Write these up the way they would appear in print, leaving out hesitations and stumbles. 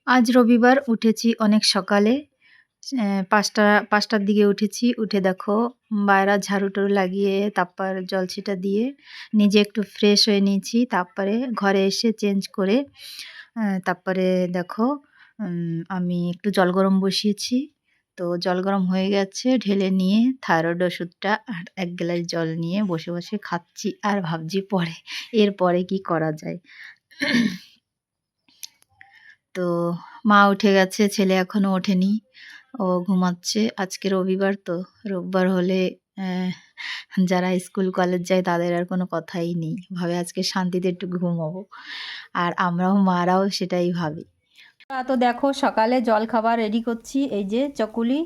আজ রবিবার উঠেছি অনেক সকালে। ৫টার দিকে উঠেছি। উঠে দেখো বাইরে ঝাড়ু-টাড়ু লাগিয়ে তারপর জলছিটা দিয়ে নিজে একটু ফ্রেশ হয়ে নিয়েছি। তারপরে ঘরে এসে চেঞ্জ করে তারপরে দেখো আমি একটু জল গরম বসিয়েছি। তো জল গরম হয়ে গেছে, ঢেলে নিয়ে থাইরয়েড ওষুধটা আর ১ গ্লাস জল নিয়ে বসে, বসে খাচ্ছি আর ভাবছি এরপরে কি করা যায়? তো মা উঠে গেছে, ছেলে এখনো ওঠেনি। ও ঘুমাচ্ছে। আজকে রবিবার তো। রোববার হলে যারা স্কুল কলেজ যায় তাদের আর কোনো কথাই নেই। ভাবে আজকে শান্তিতে একটু ঘুমাবো। আর আমরাও মারাও সেটাই ভাবি। তো দেখো সকালে জলখাবার রেডি করছি। এই যে চকুলি,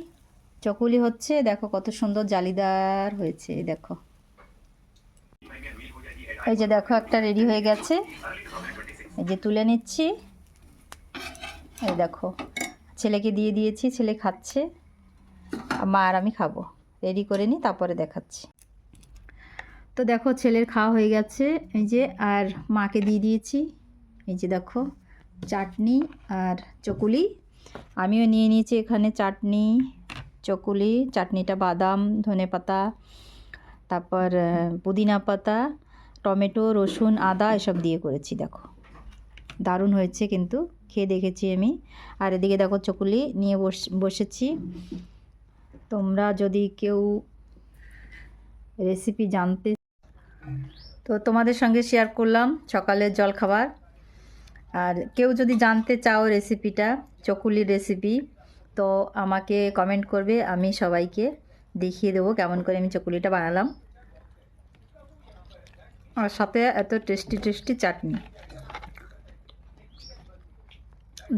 চকুলি হচ্ছে। দেখো কত সুন্দর জালিদার হয়েছে। দেখো, এই যে দেখো একটা রেডি হয়ে গেছে। এই যে তুলে নিচ্ছি। এই দেখো ছেলেকে দিয়ে দিয়েছি, ছেলে খাচ্ছে। মা আর আমি খাবো। রেডি করে নিই, তারপরে দেখাচ্ছি। তো দেখো ছেলের খাওয়া হয়ে গেছে। এই যে আর মাকে দিয়ে দিয়েছি। এই যে দেখো চাটনি আর চকুলি। আমিও নিয়ে নিয়েছি এখানে চাটনি, চকুলি। চাটনিটা বাদাম, ধনেপাতা, তারপর পুদিনা পাতা, টমেটো, রসুন, আদা এসব দিয়ে করেছি। দেখো দারুণ হয়েছে, কিন্তু খেয়ে দেখেছি আমি। আর এদিকে দেখো চকুলি নিয়ে বসেছি। তোমরা যদি কেউ রেসিপি জানতে, তো তোমাদের সঙ্গে শেয়ার করলাম সকালের জলখাবার। আর কেউ যদি জানতে চাও রেসিপিটা, চকুলির রেসিপি, তো আমাকে কমেন্ট করবে। আমি সবাইকে দেখিয়ে দেবো কেমন করে আমি চকুলিটা বানালাম। আর সাথে এত টেস্টি টেস্টি চাটনি,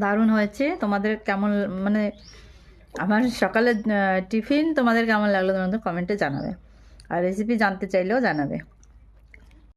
দারুণ হয়েছে। তোমাদের কেমন, মানে আমার সকালের টিফিন তোমাদের কেমন লাগলো তোমাদের কমেন্টে জানাবে। আর রেসিপি জানতে চাইলেও জানাবে।